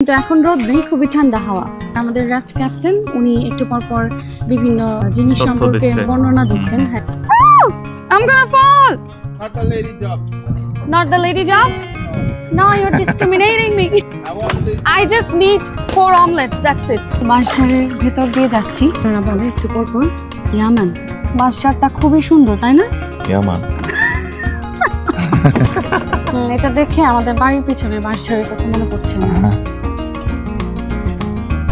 কিন্তু এখন রোদ নেই, খুবই ঠান্ডা হাওয়া। আমাদের রাফট ক্যাপ্টেন উনি একটু পর পর বিভিন্ন জিনিস সম্পর্কে বর্ণনা দিচ্ছেন। হ্যাঁ, I'm gonna fall. Not the lady job. Not the lady job? No, you're discriminating me. I just need 4 omelets, that's it. বাঁশঝাড়ের ভেতর দিয়ে যাচ্ছি। ওরা বলে একটু পর পর ইয়ামান। বাঁশঝাড়টা খুবই সুন্দর, তাই না? ইয়ামান। এটা দেখে আমাদের বাড়ির পিছনে বাঁশঝাড়ের কথা মনে পড়ছে।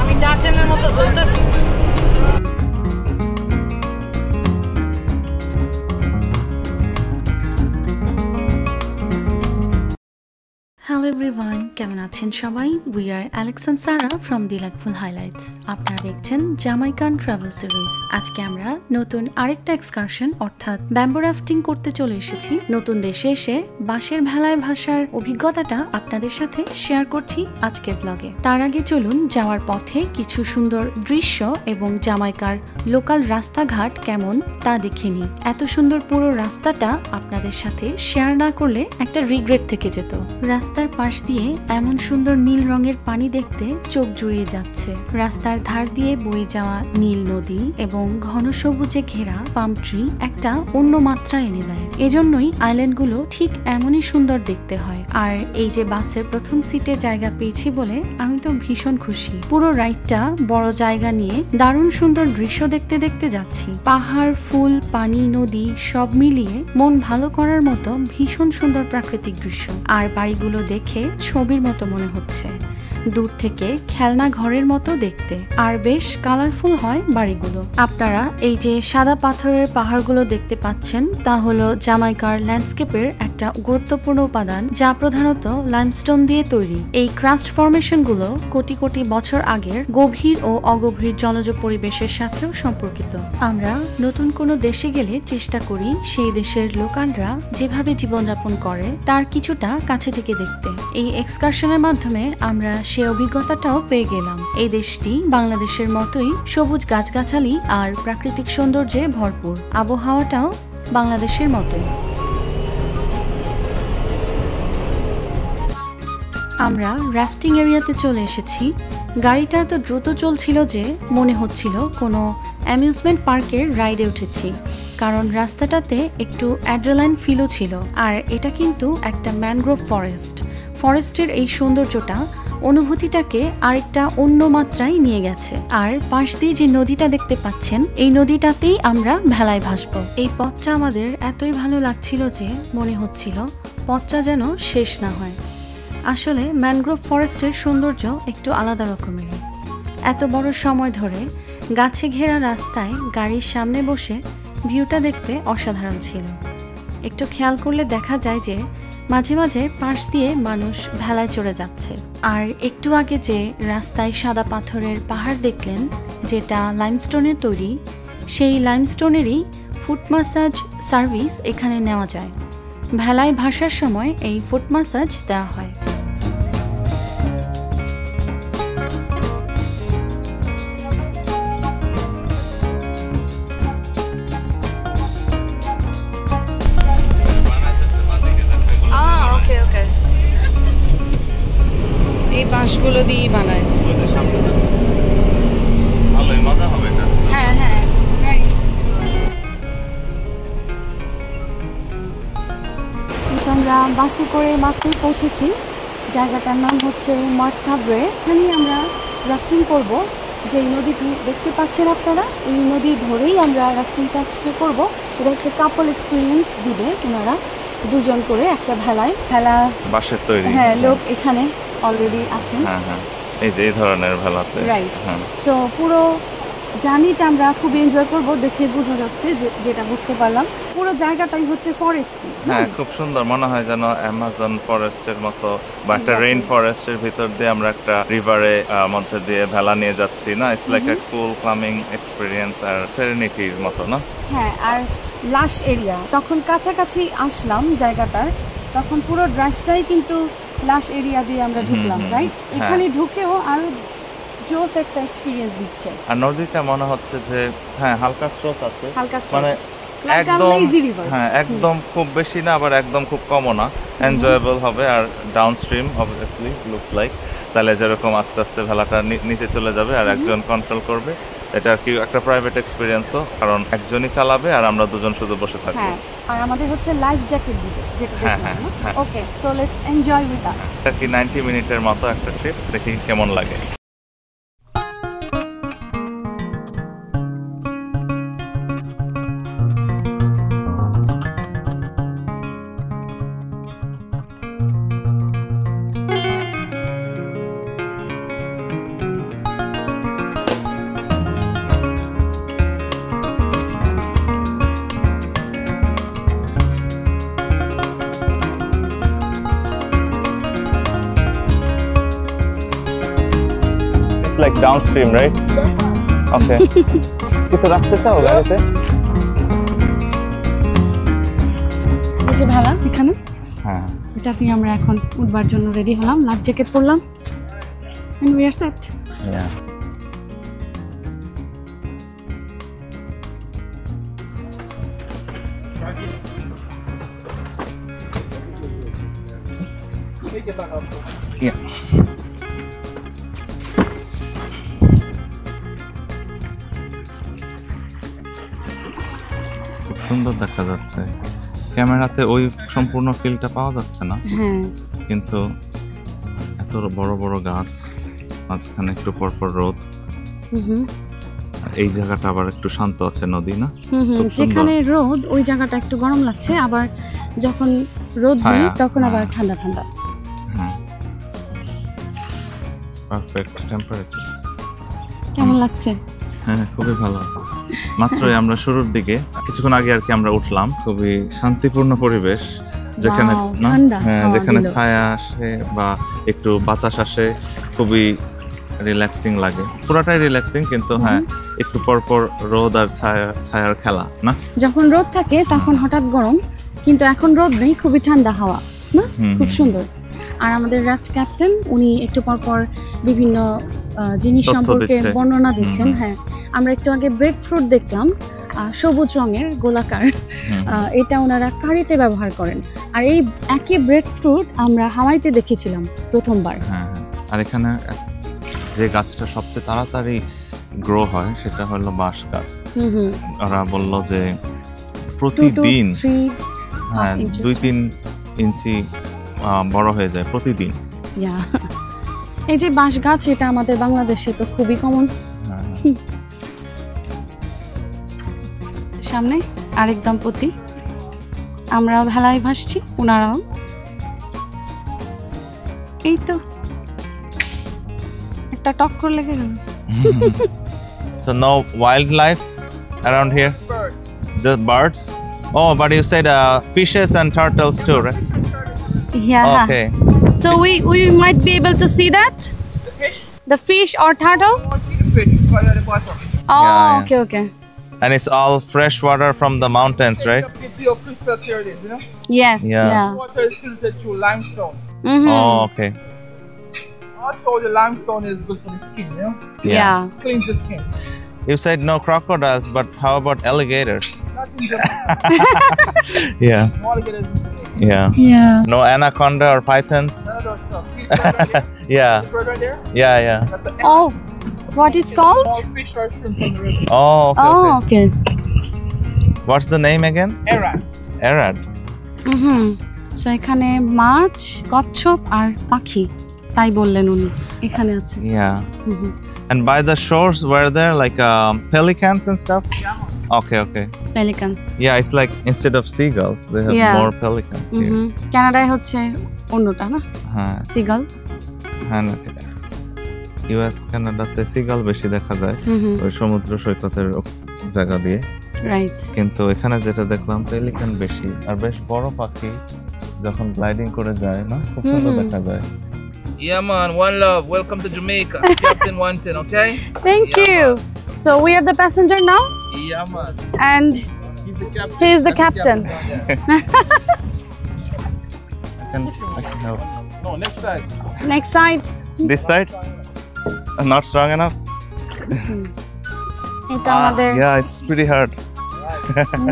আমি টার্জেনের মতো চলতেছি। Hello everyone, কেমন আছেন সবাই? We are Alex and Sarah from Delightful Highlights. আপনারা দেখছেন জামাইকান ট্রাভেল সিরিজ। আজকে আমরা নতুন আরেকটা এক্সকারশন অর্থাৎ ব্যাম্বো রাফটিং করতে চলে এসেছি। নতুন দেশে এসে বাঁশের ভেলায় ভাসার অভিজ্ঞতাটা আপনাদের সাথে শেয়ার করছি আজকের ব্লগে। তার আগে চলুন যাওয়ার পথে কিছু সুন্দর দৃশ্য এবং জামাইকার লোকাল রাস্তাঘাট কেমন তা দেখে নিই। এত সুন্দর পুরো রাস্তাটা আপনাদের সাথে শেয়ার না করলে একটা রিগ্রেট থেকে যেত। রাস্তার পাশ দিয়ে এমন সুন্দর নীল রঙের পানি দেখতে চোখ জুড়িয়ে যাচ্ছে। রাস্তার ধার দিয়ে বয়ে যাওয়া নীল নদী এবং ঘন সবুজে ঘেরা পাম ট্রি একটা অন্য মাত্রা এনে দেয়। এজন্যই আইল্যান্ডগুলো ঠিক এমনই সুন্দর দেখতে হয়। আর এই যে বাসের প্রথম সিটে জায়গা পেয়েছি বলে আমি তো ভীষণ খুশি। পুরো রাইডটা বড় জায়গা নিয়ে দারুণ সুন্দর দৃশ্য দেখতে দেখতে যাচ্ছি। পাহাড়, ফুল, পানি, নদী সব মিলিয়ে মন ভালো করার মতো ভীষণ সুন্দর প্রাকৃতিক দৃশ্য। আর বাড়িগুলো দেখে ছবির মতো মনে হচ্ছে, দূর থেকে খেলনা ঘরের মতো দেখতে। আর বেশ কালারফুল হয় বাড়িগুলো। আপনারা এই যে সাদা পাথরের পাহাড়গুলো দেখতে পাচ্ছেন তা হলো জামাইকার ল্যান্ডস্কেপের একটা গুরুত্বপূর্ণ উপাদান, যা প্রধানত লাইমস্টোন দিয়ে তৈরি। এই ক্রাস্ট ফরমেশন গুলো কোটি কোটি বছর আগের গভীর ও অগভীর জলজ পরিবেশের সাথেও সম্পর্কিত। আমরা নতুন কোনো দেশে গেলে চেষ্টা করি সেই দেশের লোকালরা যেভাবে জীবনযাপন করে তার কিছুটা কাছে থেকে দেখতে। এই এক্সকারশনের মাধ্যমে আমরা সে অভিজ্ঞতাটাও পেয়ে গেলাম। এই দেশটি বাংলাদেশের মতোই সবুজ গাছগাছালি আর প্রাকৃতিক সৌন্দর্যে ভরপুর। আবহাওয়াটাও বাংলাদেশের মতোই। আমরা রাফটিং এরিয়াতে চলে এসেছি। গাড়িটা এত দ্রুত চলছিল যে মনে হচ্ছিল কোনো অ্যামিউজমেন্ট পার্কের রাইডে উঠেছি, কারণ রাস্তাটাতে একটু অ্যাড্রেনালাইন ফিলও ছিল। আর এটা কিন্তু একটা ম্যানগ্রোভ ফরেস্ট। ফরেস্টের এই সৌন্দর্যটা অনুভূতিটাকে আরেকটা অন্য মাত্রায় নিয়ে গেছে। আর পাশ দিয়ে যে নদীটা দেখতে পাচ্ছেন, এই নদীটাতেই আমরা ভেলায় ভাসবো। এই পথটা আমাদের এতই ভালো লাগছিল যে মনে হচ্ছিল পথটা যেন শেষ না হয়। আসলে ম্যানগ্রোভ ফরেস্টের সৌন্দর্য একটু আলাদা রকমের। এত বড় সময় ধরে গাছে ঘেরা রাস্তায় গাড়ির সামনে বসে ভিউটা দেখতে অসাধারণ ছিল। একটু খেয়াল করলে দেখা যায় যে মাঝে মাঝে পাশ দিয়ে মানুষ ভেলায় চড়ে যাচ্ছে। আর একটু আগে যে রাস্তায় সাদা পাথরের পাহাড় দেখলেন, যেটা লাইমস্টোনের তৈরি, সেই লাইমস্টোনেরই ফুট ম্যাসাজ সার্ভিস এখানে নেওয়া যায়। ভেলায় ভাসার সময় এই ফুট ম্যাসাজ দেওয়া হয়। এই বাঁশগুলো দিয়েই বানায়। হ্যাঁ হ্যাঁ, আমরা বাসে করে মাত্রই পৌঁছেছি। জায়গাটার নাম হচ্ছে মার্থাব্রে। এখানে আমরা রাফটিং করব। যেই নদীটি দেখতে পাচ্ছেন আপনারা, এই নদী ধরেই আমরা রাফটিংটা আজকে করব। এটা হচ্ছে কাপল এক্সপিরিয়েন্স দিবে ওনারা, দুজন করে একটা ভেলায়। ভেলা বাঁশের তৈরি। হ্যাঁ, লোক এখানে অলরেডি আছেন। হ্যাঁ হ্যাঁ, এই যে এই ধরনের ভেলাতে। রাইট। সো পুরো জার্নিটা আমরা খুব এনজয় করব। দেখে বোঝা যাচ্ছে, যেটা বুঝতে পারলাম, পুরো জায়গাটাই হচ্ছে ফরেস্টই। হ্যাঁ, খুব সুন্দর মনে হয় যেন অ্যামাজন ফরেস্টের মতো বা একটা রেইন ফরেস্টের ভিতর দিয়ে আমরা একটা রিভারে মধ্যে দিয়ে ভেলা নিয়ে যাচ্ছি না। It's like a cool calming experience আর সেরেনিটির মতো না। হ্যাঁ, আর লাশ এরিয়া, তখন কাছাকাছি আসলাম জায়গাটার, তখন পুরো ড্রাইভটাই কিন্তু লাশ এরিয়া দিয়ে আমরা ঢুকলাম। রাইট, এখানে ঢুকেও আরো জোস একটা এক্সপেরিয়েন্স দিচ্ছে। আর নদীতে মনে হচ্ছে যে হ্যাঁ হালকা স্রোত আছে, মানে একদম খুব বেশি না, আবার একদম খুব কমও না। এনজয়েবল হবে। আর ডাউনস্ট্রিম অবভিয়াসলি লুকস লাইক। তাহলে যেরকম আস্তে আস্তে ভেলাটা নিচে চলে যাবে আর একজন কন্ট্রোল করবে। এটা আর কি একটা প্রাইভেট এক্সপিরিয়েন্সও, কারণ একজনই চালাবে আর আমরা দুজন শুধু বসে থাকবো। হ্যাঁ, আর আমাদের হচ্ছে লাইফ জ্যাকেট দিবে, যেটা দেখলাম। Okay, so let's enjoy with us. এটা কি 90 মিনিটের মতো একটা ট্রিপ, দেখি কেমন লাগে। Like downstream, right? Okay. কিছু রাখতে চাও গাড়িতে? এই যে ভেলা এখানে, হ্যাঁ, এটাতে আমরা এখন উঠবার জন্য রেডি হলাম, লাইফ জ্যাকেট পরলাম, and we are set. Yeah. Yeah. সুন্দর দেখা যাচ্ছে, ক্যামেরাতে ওই সম্পূর্ণ ফিলটা পাওয়া যাচ্ছে না। হ্যাঁ, কিন্তু এত বড় বড় গাছ, মাঝখানে একটু পরপর রোদ। এই জায়গাটা আবার একটু শান্ত আছে, নদী না? যেখানে রোদ ওই জায়গাটা একটু গরম লাগছে, আবার যখন রোদ নেই তখন আবার ঠান্ডা ঠান্ডা। হ্যাঁ, পারফেক্ট টেম্পারেচার। কেমন লাগছে? হ্যাঁ, খুবই ভালো। মাত্রই আমরা শুরুর দিকে কিছুক্ষণ আগে আর কি আমরা উঠলাম, খুবই শান্তিপূর্ণ পরিবেশ, যেখানে যেখানে ছায়া আসে বা একটু বাতাস আসে, খুবই রিল্যাক্সিং লাগে। পুরোটাই রিল্যাক্সিং, কিন্তু হ্যাঁ একটু পরপর রোদ আর ছায়ার খেলা না। যখন রোদ থাকে তখন হঠাৎ গরম, কিন্তু এখন রোদ নেই, খুবই ঠান্ডা হাওয়া না, খুব সুন্দর। আর আমাদের রাফট ক্যাপ্টেন উনি একটু পরপর বিভিন্ন জিনিস সম্পর্কে বর্ণনা দিচ্ছেন। হ্যাঁ, আমরা একটু আগে ব্রেড ফ্রুট দেখলাম, সবুজ রঙের গোলাকার, এটা ওনারা কারিতে ব্যবহার করেন। আর এই একই ব্রেড ফ্রুট আমরা হাওয়াইতে দেখেছিলাম প্রথমবার। হ্যাঁ, আর এখানে যে গাছটা সবচেয়ে তাড়াতাড়ি গ্রো হয় সেটা হলো বাঁশ গাছ। ওরা বললো যে প্রতিদিন 2-3 ইঞ্চি বড় হয়ে যায় প্রতিদিন। এই যে বাঁশ গাছ, এটা আমাদের বাংলাদেশে তো খুবই কমন। সামনে আরেক দম্পতি, আমরা ভেলায় ভাসছি, ওনারাও। এই তো একটা টক্কর লেগে গেল। So no wildlife around here? Just birds? Oh, but you said fishes and turtles too, right? Yeah. Okay. So we might be able to see that? The fish or turtle? Oh, yeah. Okay. And it's all fresh water from the mountains, right? Yes. Yeah. Water is filtered through limestone. Oh, okay. Also, the limestone is good for the skin, you know? Yeah. Cleans the skin. You said no crocodiles, but how about alligators? Yeah. No alligators. Yeah. No anaconda or pythons? No. Yeah. The bird right there? Yeah. That's an Oh, what is called? all fish or shrimp from the river. Oh, okay. Okay. What's the name again? Arad. Arad. So এখানে মাছ, কচ্ছপ আর পাখি, তাই বললেন উনি এখানে আছে। Yeah. And by the shores were there like pelicans and stuff? Yeah. Okay. Pelicans. Yeah, it's like instead of seagulls, they have more pelicans here. কানাডায় হচ্ছে অন্যটা না, হ্যাঁ, সিগাল। হ্যাঁ, ইউএস কানাডাতে সিগাল বেশি দেখা যায় ওই সমুদ্র সৈকতের জায়গা দিয়ে, রাইট। কিন্তু এখানে যেটা দেখলাম পেলিকান বেশি, আর বেশ বড় পাখি, যখন গ্লাইডিং করে যায় না, খুব সুন্দর দেখা যায়। Yeah, man. One love. Welcome to Jamaica. Captain Wanton, okay? Thank you. So we are the passenger now? Yeah, man. And He's the captain. he is the captain. I can help. No, next side. Next side. This side? Not strong enough? এটা আমাদের Yeah, it's pretty hard.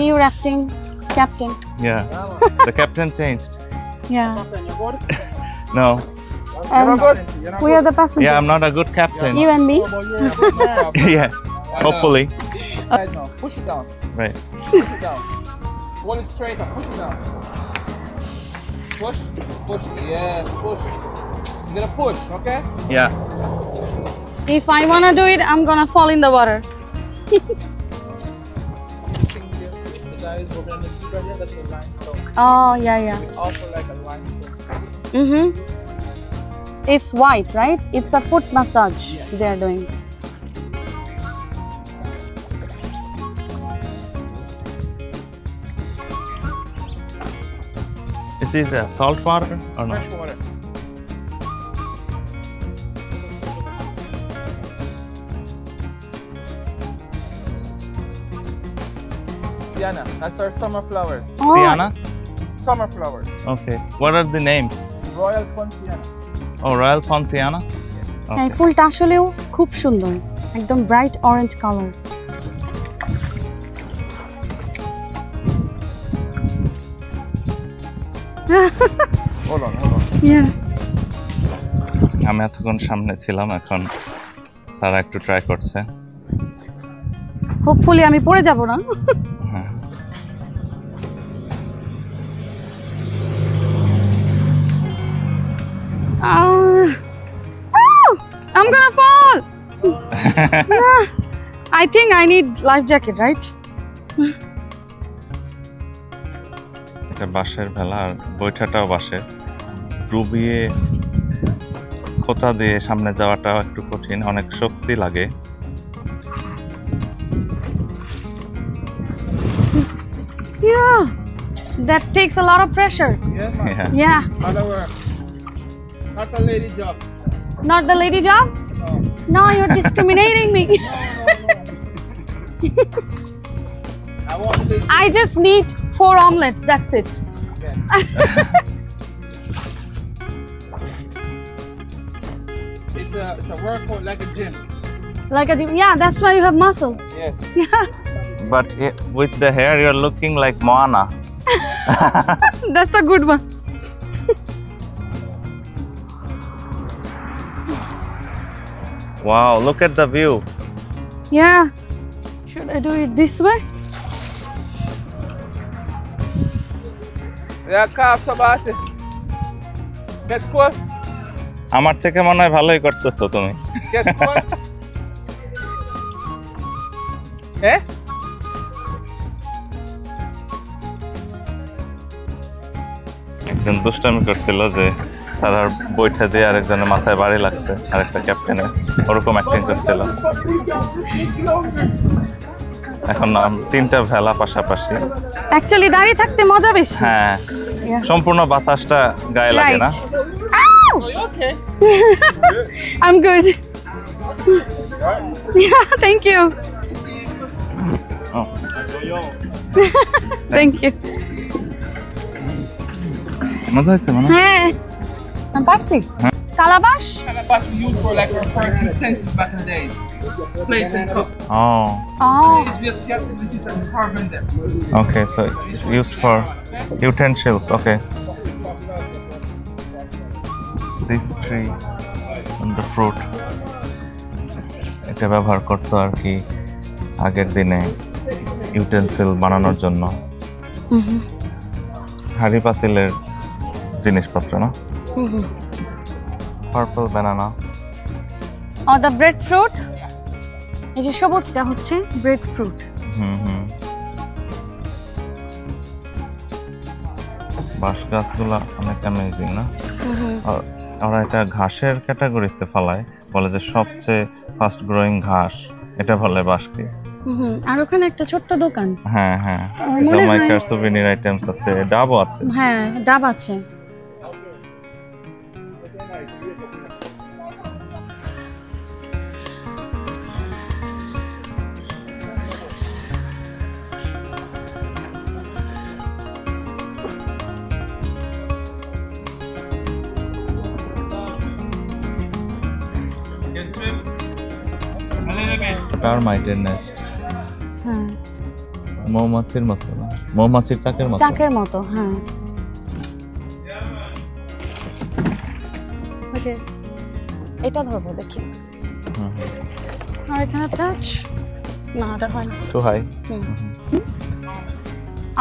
new rafting captain. Yeah. The captain changed. Yeah. No. And we are the passengers. Yeah, I'm not a good captain. You and me. Yeah, hopefully. No, push it down. Right. Push it down. Hold it straight up. Push it down. Push. Push. Yes, push. You're gonna push, okay? Yeah. If I wanna do it, I'm gonna fall in the water. The guys over on the sea right here, that's the limestone. Oh yeah, yeah. We offer like a limestone. Mm-hmm. It's white, right? It's a foot massage they are doing. Is it salt water or not? Fresh water. Sienna, that's our summer flowers. Oh, Sienna? Summer flowers. Okay. What are the names? Royal Ponciana. Oh, Royal Ponciana? এই ফুলটা আসলেও খুব সুন্দর, একদম bright orange colour. Hold on, hold on. Yeah. আমি এতক্ষণ সামনে ছিলাম, এখন সারা একটু ট্রাই করছে। হোপফুলি আমি পড়ে যাব না। হ্যাঁ। I'm gonna fall. I think I need life jacket, right? এটা বাঁশের ভেলা, আর বৈঠাটাও বাঁশের। ডুবিয়ে খোঁচা দিয়ে সামনে যাওয়াটাও একটু কঠিন, অনেক শক্তি লাগে। Yeah, that takes a lot of pressure. Yes, ma'am. Yeah. Yeah, Other work. Not a lady job. not the lady job. No. No, you're discriminating me. No. I want to. I just need 4 omelets. That's it. It's a workout like a gym. Like a yeah, that's why you have muscle. Yes. Yeah, But with the hair, you're looking like Moana. that's a good one. Wow, look at the view. Yeah. Should I do it this way? Yeah, calf sabase. Get cool. আমার থেকে মনে হয় ভালোই করতেছো তুমি। Get cool. Eh? একজন দুষ্টামি করছিল যে সারার বৈঠা দিয়ে আরেকজনের মাথায় বাড়ি লাগছে, আরেকটা ক্যাপ্টেনের ওরকম অ্যাক্টিং করছিল। এখন 3টা ভেলা পাশাপাশি। Actually, দাঁড়িয়ে থাকতে মজা বেশি। হ্যাঁ, Yeah. সম্পূর্ণ বাতাসটা গায়ে লাগে না? Right. Ow! Are you okay? I'm good. Yeah, thank you. Oh. Thank you. মজা হয়েছে মনে? হ্যাঁ, আমি পারছি। কালাবাশ? Calabash we used for like our first utensils back in the days. Plates and cups. Oh, Oh, We just kept it, we sit and carving them. okay, so it's used for utensils. Okay. This tree and the fruit. এটা ব্যবহার করতো আর কি আগের দিনে utensil বানানোর জন্য, হাঁড়ি পাতিলের জিনিসপত্র না? Purple banana. oh, the breadfruit? এই যে সবুজটা হচ্ছে breadfruit. বাঁশ গাছগুলো অনেক অ্যামেজিং না? আর ওরা এটা ঘাসের ক্যাটাগরিতে ফেলায়, বলে যে সবচেয়ে ফাস্ট গ্রোয়িং ঘাস, এটা বলে বাঁশকে। আর ওখানে একটা ছোট্ট দোকান। হ্যাঁ হ্যাঁ, মনে হয়- জামাইকার সুভিনির আইটেমস আছে, ডাবও আছে। হ্যাঁ, ডাব আছে। Can swim a little bit. টারমাইটের নেস্ট, হ্যাঁ, মৌমাছির মতো না? মৌমাছির চাকের মতো। চাকের মতো। হ্যাঁ, যে এটা ধরবো দেখি। আর এখানে টাচ না, এটা হয় না, too high.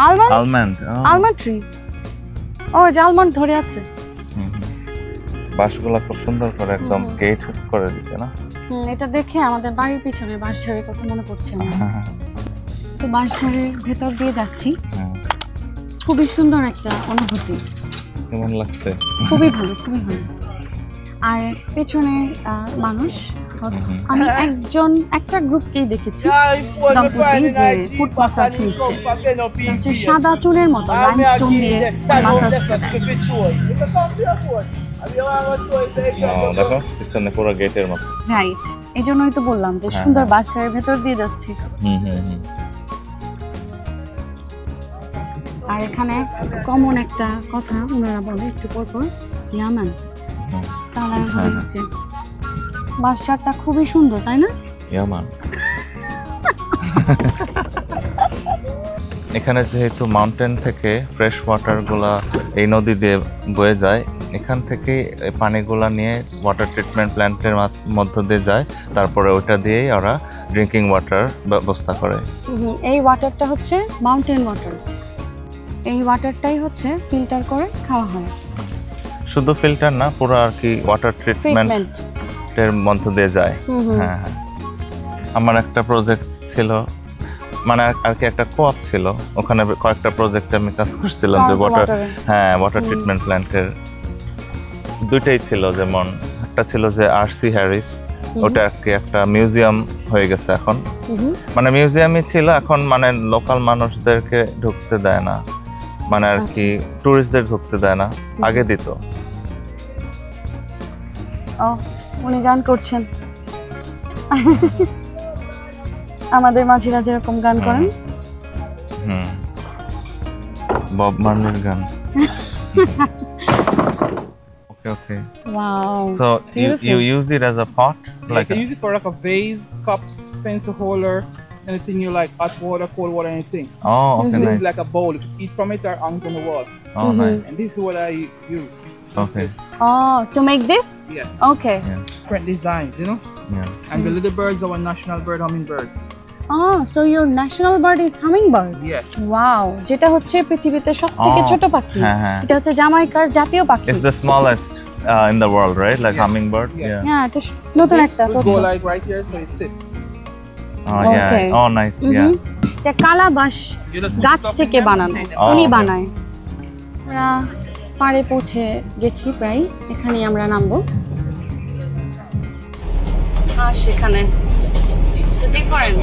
Almond, almond, almond tree. ও যে আলমন্ড ধরে আছে। বাঁশগুলা খুব সুন্দর করে একদম গেট করে দিছে না? এটা দেখে আমাদের বাড়ির পিছনে বাঁশঝাড়ের কথা মনে পড়ছে আমার। তো বাঁশঝাড়ের ভেতর দিয়ে যাচ্ছি, খুবই সুন্দর একটা অনুভূতি। কেমন লাগছে? খুবই ভালো, খুবই ভালো। আর পেছনে মানুষ, আমি একটা গ্রুপকেই দেখেছি, দম্পতি যে ফুট মাসাজ নিচ্ছে, সাদা চুনের মতো লাইমস্টোন দিয়ে মাসাজটা দেয়। দেখো পিছনে পুরো গেটের মতো। রাইট, এই জন্যই তো বললাম যে সুন্দর বাসার ভেতর দিয়ে যাচ্ছি। আর এখানে কমন একটা কথা ওনারা বলে একটু পর পর, ইয়ামান কালার হচ্ছে। বাসাটা খুবই সুন্দর, তাই না? ইয়ামান। এখানে যেহেতু মাউন্টেন থেকে ফ্রেশ ওয়াটার গুলা এই নদী দিয়ে বয়ে যায়, এখান থেকে পানিগুলা নিয়ে ওয়াটার ট্রিটমেন্ট প্ল্যান্টের মধ্য দিয়ে যায়, তারপরে ওটা দিয়েই ওরা ড্রিঙ্কিং ওয়াটার ব্যবস্থা করে। এই ওয়াটারটা হচ্ছে মাউন্টেন ওয়াটার, এই ওয়াটারটাই হচ্ছে ফিল্টার করে খাওয়া হয়। শুধু ফিল্টার না, পুরো আর কি ওয়াটার ট্রিটমেন্টের মধ্য দিয়ে যায়। হ্যাঁ, আমার একটা প্রজেক্ট ছিল, মানে আর কি একটা কোঅপ ছিল, ওখানে কয়েকটা প্রজেক্টে আমি কাজ করছিলাম যে ওয়াটার ট্রিটমেন্ট প্ল্যান্টের দুইটাই ছিল। যেমন একটা ছিল যে আরসি হ্যারিস, ওটা আর কি একটা মিউজিয়াম হয়ে গেছে এখন, মানে মিউজিয়ামই ছিল এখন, মানে লোকাল মানুষদেরকে ঢুকতে দেয় না, মানে আর কি টুরিস্টদের ঢুকতে দেয় না, আগে দিত। উনি গান করছেন, আমাদের মাঝিরা যেরকম গান করেন। বব মার্লির গান। Okay. Wow. So you use it as a pot? Like you use it for like a vase, cups, pencil holder, anything you like, hot water, cold water, anything. Oh, okay. This Nice. is like a bowl. You can eat from it or hang on the wall. Oh, nice. And this is what I use. Okay. Oh, to make this? Yes. Okay. Yeah. Different designs, you know? Yeah. And the little birds are our national bird, hummingbirds. Oh, so your national bird is hummingbird? Yes. Wow, যেটা হচ্ছে পৃথিবীতে সবথেকে ছোট পাখি। এটা হচ্ছে জামাইকার জাতীয় পাখি। It's the smallest in the world, right? Like hummingbird? Yeah. Yeah, এটা নতুন একটা This would go like right here, so it sits. Oh, yeah. Okay. Oh, nice. Yeah. এটা কালাবাঁশ গাছ থেকে বানানো, উনি বানায়। আমরা পাড়ে পৌঁছে গেছি প্রায়, এখানেই আমরা নামবো। আর সেখানে তো ডিফারেন্ট।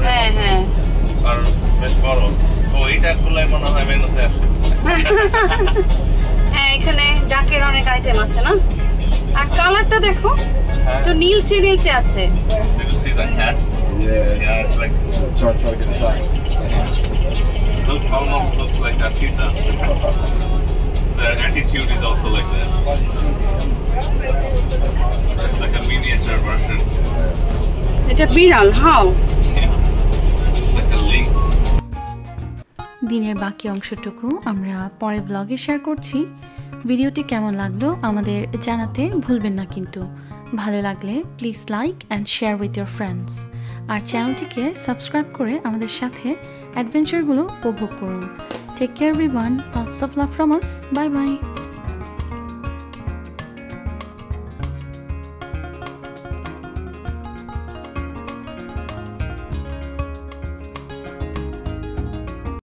হ্যাঁ হ্যাঁ। আর বেশ বড়। ও এইটা গুলাই মনে হয় মেনুতে আসে। হ্যাঁ, এখানে ডাকের অনেক আইটেম আছে না? আর কালারটা দেখো, তো নীলচে নীলচে আছে। You see the cats? Yeah, it's like almost looks like a cheetah. Their attitude is also like that. It's like a miniature version. এটা বিড়াল, হাউ? Like a lynx. দিনের বাকি অংশটুকু আমরা পরে ব্লগে শেয়ার করছি। ভিডিওটি কেমন লাগলো আমাদের জানাতে ভুলবেন না কিন্তু। ভালো লাগলে please like and share with your friends. আর চ্যানেলটিকে সাবস্ক্রাইব করে আমাদের সাথে অ্যাডভেঞ্চারগুলো উপভোগ করুন। Take care everyone, lots of love from us, bye by.